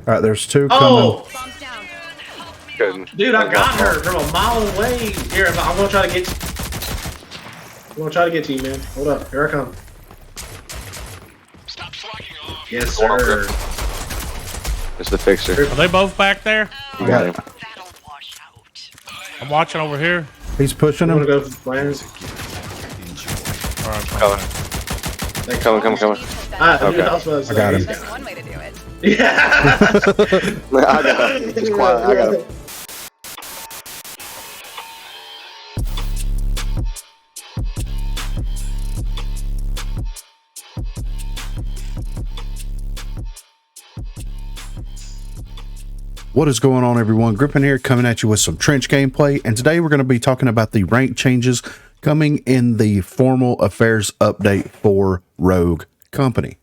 All right, there's two coming. Oh, Bombs down. Good. dude, I got her from a mile away. Here, I'm gonna try to get you. I'm gonna try to get to you, man. Hold up. Here I come. Yes, sir. It's the fixer. Are they both back there? You got him. I'm watching over here. He's pushing I'm him. gonna go for plans. All right, Coming. Okay. I got him. That's one way to do it. Yeah. I got him. Just quiet. I got him. What is going on, everyone? Grippin here, coming at you with some trench gameplay, and today we're going to be talking about the rank changes coming in the formal affairs update for Rogue Company.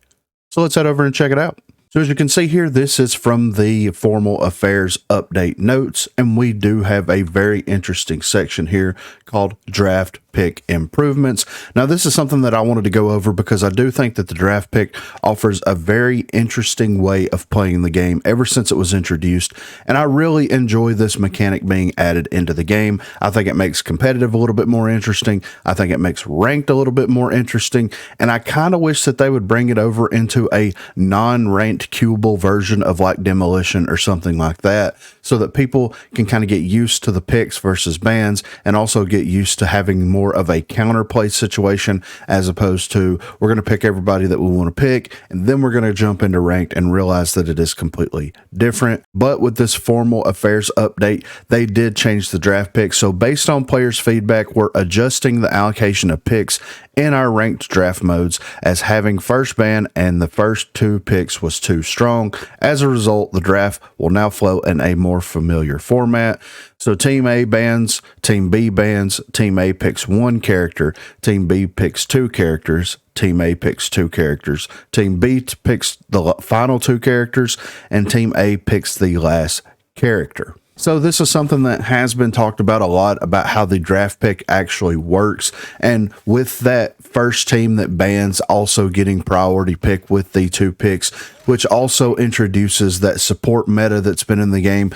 So let's head over and check it out. So as you can see here, this is from the formal affairs update notes, and we do have a very interesting section here called draft pick improvements. Now, this is something that I wanted to go over because I do think that the draft pick offers a very interesting way of playing the game ever since it was introduced, and I really enjoy this mechanic being added into the game. I think it makes competitive a little bit more interesting. I think it makes ranked a little bit more interesting, and I kind of wish that they would bring it over into a non-ranked queuable version of like Demolition or something like that, so that people can kind of get used to the picks versus bans and also get used to having more of a counterplay situation, as opposed to we're going to pick everybody that we want to pick and then we're going to jump into ranked and realize that it is completely different. But with this formal affairs update, they did change the draft pick. So based on players' feedback, we're adjusting the allocation of picks in our ranked draft modes, as having first ban and the first two picks was too strong. As a result, the draft will now flow in a more familiar format. So Team A bans, Team B bans, Team A picks one character, Team B picks two characters, Team A picks two characters, Team B picks the final two characters, and Team A picks the last character. So this is something that has been talked about a lot, about how the draft pick actually works. And with that first team that bans also getting priority pick with the two picks, which also introduces that support meta that's been in the game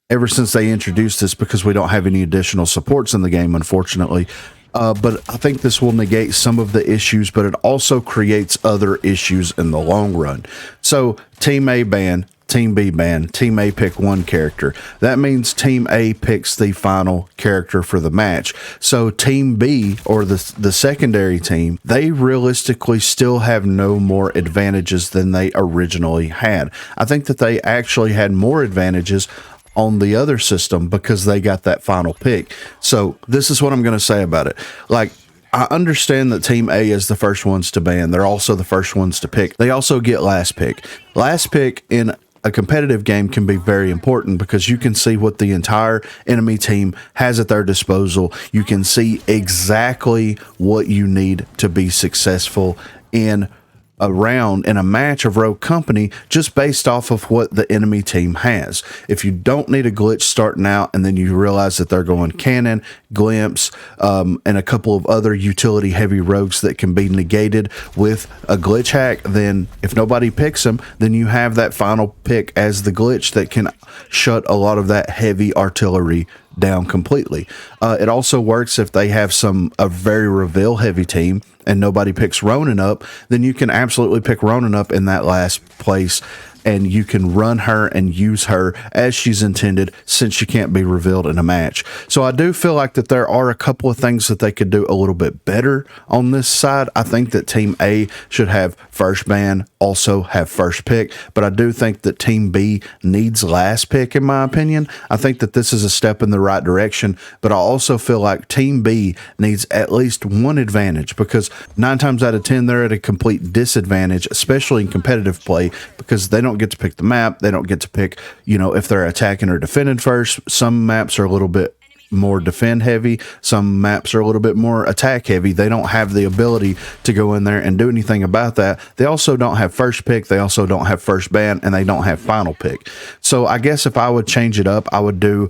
ever since they introduced this, because we don't have any additional supports in the game, unfortunately. But I think this will negate some of the issues, but it also creates other issues in the long run. So Team A ban, Team B ban, Team A pick one character. That means Team A picks the final character for the match. So Team B, or the secondary team, they realistically still have no more advantages than they originally had. I think that they actually had more advantages on the other system because they got that final pick. So this is what I'm going to say about it. Like, I understand that Team A is the first ones to ban. They're also the first ones to pick. They also get last pick. Last pick in a competitive game can be very important because you can see what the entire enemy team has at their disposal. You can see exactly what you need to be successful in a round in a match of Rogue Company, just based off of what the enemy team has. If you don't need a glitch starting out and then you realize that they're going cannon, glimpse, and a couple of other utility heavy rogues that can be negated with a glitch hack, then if nobody picks them, then you have that final pick as the glitch that can shut a lot of that heavy artillery down completely. It also works if they have a very reveal heavy team and nobody picks Ronin up, then you can absolutely pick Ronin up in that last place, and you can run her and use her as she's intended, since she can't be revealed in a match. So I do feel like that there are a couple of things that they could do a little bit better on this side. I think that Team A should have first ban, also have first pick, but I do think that Team B needs last pick, in my opinion. I think that this is a step in the right direction, but I also feel like Team B needs at least one advantage, because 9 times out of 10 they're at a complete disadvantage, especially in competitive play, because they don't get to pick the map. They don't get to pick, if they're attacking or defending first. Some maps are a little bit more defend heavy. Some maps are a little bit more attack heavy. They don't have the ability to go in there and do anything about that. They also don't have first pick. They also don't have first ban, and they don't have final pick. So I guess if I would change it up, I would do,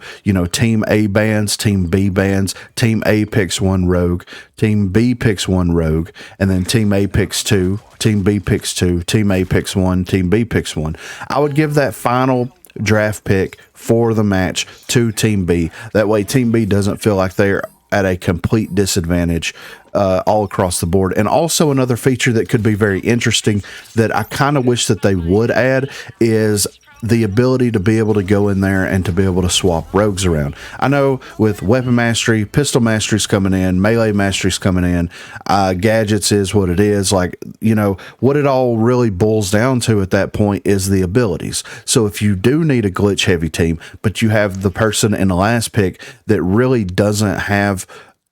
team A bans, team B bans, team A picks one rogue, team B picks one rogue, and then team A picks two, team B picks two, team A picks one, team B picks one. I would give that final draft pick for the match to team B. That way team B doesn't feel like they're at a complete disadvantage all across the board. And also another feature that could be very interesting that I kind of wish that they would add is the ability to be able to go in there and to be able to swap rogues around. I know with weapon mastery, pistol mastery's coming in, melee mastery's coming in, gadgets is what it is. Like, what it all really boils down to at that point is the abilities. So if you do need a glitch heavy team, but you have the person in the last pick that really doesn't have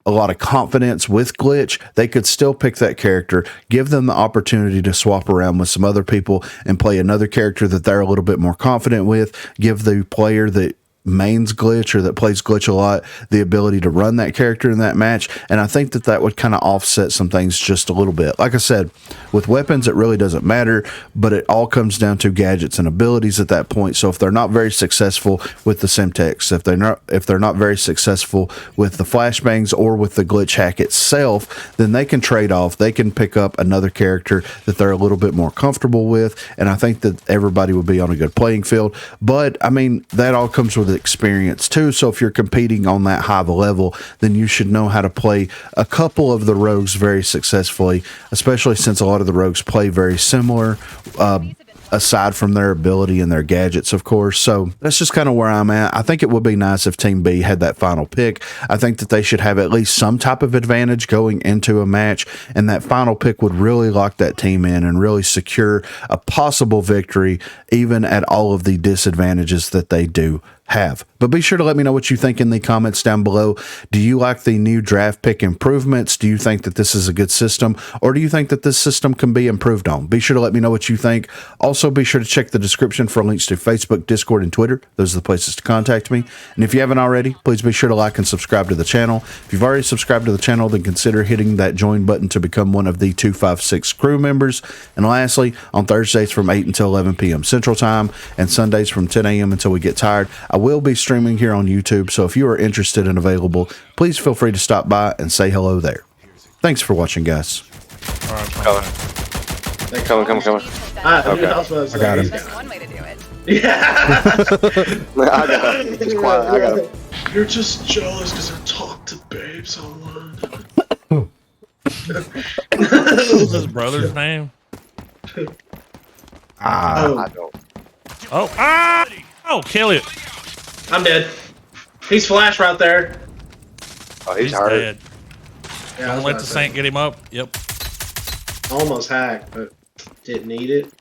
a lot of confidence with glitch, they could still pick that character, give them the opportunity to swap around with some other people and play another character that they're a little bit more confident with, give the player that mains glitch or that plays glitch a lot the ability to run that character in that match. And I think that would kind of offset some things just a little bit. Like I said, with weapons it really doesn't matter, but it all comes down to gadgets and abilities at that point. So if they're not very successful with the Semtex, if they're not very successful with the flashbangs or with the glitch hack itself, then they can trade off. They can pick up another character that they're a little bit more comfortable with, and I think that everybody would be on a good playing field. But I mean, that all comes with experience too. So if you're competing on that high of a level, then you should know how to play a couple of the rogues very successfully, especially since a lot of the rogues play very similar, aside from their ability and their gadgets, of course. So that's just kind of where I'm at. I think it would be nice if Team B had that final pick. I think that they should have at least some type of advantage going into a match, and that final pick would really lock that team in and really secure a possible victory, even at all of the disadvantages that they do have. But be sure to let me know what you think in the comments down below. Do you like the new draft pick improvements? Do you think that this is a good system, or do you think that this system can be improved on? Be sure to let me know what you think. Also, be sure to check the description for links to Facebook, Discord, and Twitter. Those are the places to contact me. And if you haven't already, please be sure to like and subscribe to the channel. If you've already subscribed to the channel, then consider hitting that join button to become one of the 256 crew members. And lastly, on Thursdays from 8 until 11 p.m. Central Time and Sundays from 10 a.m. until we get tired, I will be streaming here on YouTube, so if you are interested and available, please feel free to stop by and say hello there. Thanks for watching, guys. All right, Coming. Okay. I got him. That's one way to do it. Yeah. I got him. Just quiet. I got him. You're just jealous because I talk to babes online. what's his brother's name? I don't. Oh, kill it. I'm dead. He's flash right there. Oh, he's hurt. Dead. Yeah, I Don't was let about the to Saint get him up. Yep. say, almost hacked, but didn't need it.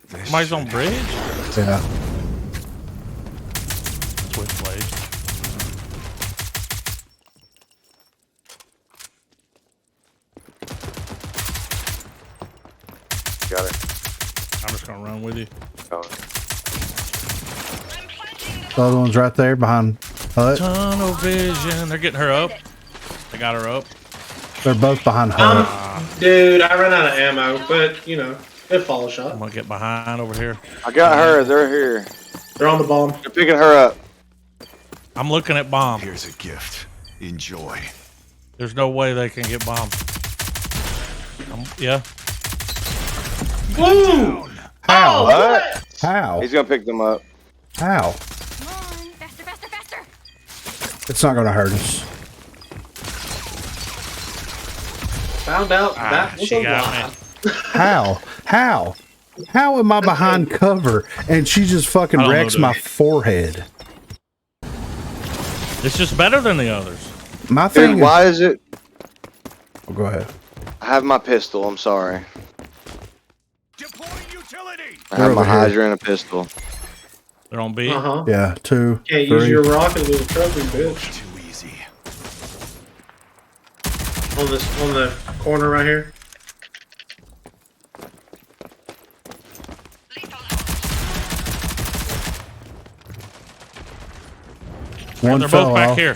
Somebody's on bridge. Yeah. Switchblade. Got it. I'm just gonna run with you. Oh. The other one's right there behind Hut. Tunnel vision. They're getting her up. They got her up. They're both behind Hut. Dude, I ran out of ammo, but it follow I'm shot. gonna get behind over here. I got her. They're here. They're on the bomb. They're picking her up. I'm looking at bomb. Here's a gift. Enjoy. There's no way they can get bomb. Yeah. Woo! How? What? How? He's gonna pick them up. How? Come on, faster. It's not going to hurt us. Found out that was she a got lie. me. How? How am I behind cover and she just fucking I don't know, wrecks dude. my forehead? It's just better than the others. My thing Dude, is, why is it? oh, go ahead. I have my pistol. I'm sorry. Deploying utility. I have Over my here. Hydra and a pistol. They're on B. Uh-huh. Yeah, 2, Can't 3. use your rocket little trucking bitch. Too easy. On the corner right here. Yeah, One they're fell both back off. here.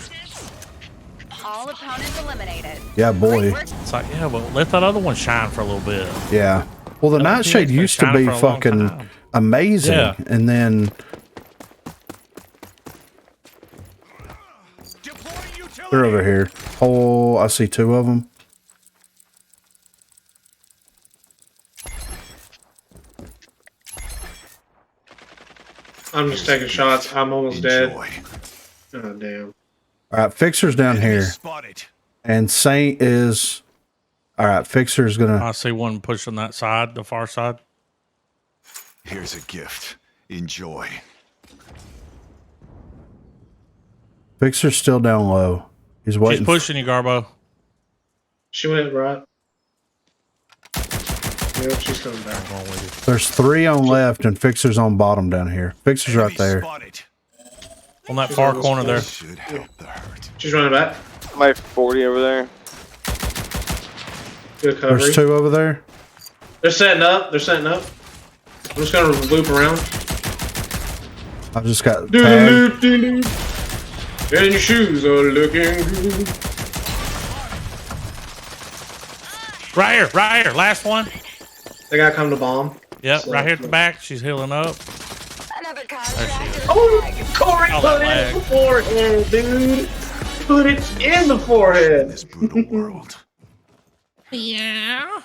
Opponent eliminated. Yeah, boy. Great work. It's like, yeah, but let that other one shine for a little bit. Yeah. Well, the That Nightshade teammate's been used to shining be for a long fucking time. amazing, Yeah. and then Deploying utility. they're over here. Oh, I see two of them. I'm just taking shots. I'm almost dead. Enjoy. Oh damn. All right, Fixer's down Enemy here, spotted. and Saint is. All right, Fixer's gonna. I see one pushing that side, the far side. Here's a gift. Enjoy. Fixer's still down low. He's waiting. She's pushing you, Garbo. She went right. Yep, she's coming back. Going with you. There's three on left, and Fixer's on bottom down here. Fixer's right Enemy there. Spotted. On that far corner there. Should help the hurt. She's running back. My 40 over there. Good coverage. There's two over there. They're setting up. They're setting up. I'm just gonna loop around. I just got Do tagged. loop, do loop. And your shoes are looking good. Right here. Last one. They gotta come to bomb. Yep, right here at the back. She's healing up. Another contract. Oh, Corey Oh, put that it in the forehead, dude. Put it in the forehead. This brutal world. Yeah.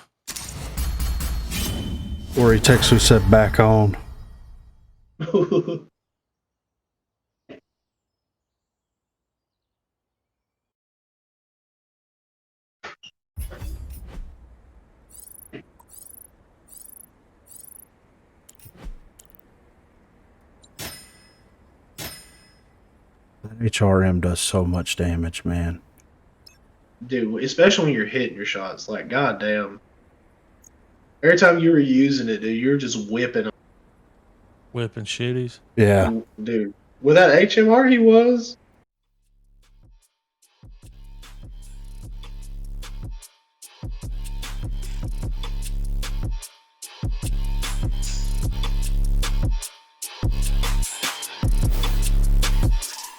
Corey Texas said back on. HRM does so much damage, man. Dude, especially when you're hitting your shots. Like, goddamn. Every time you were using it, dude, you were just whipping them. Whipping shitties. Yeah. Dude, with that HMR he was,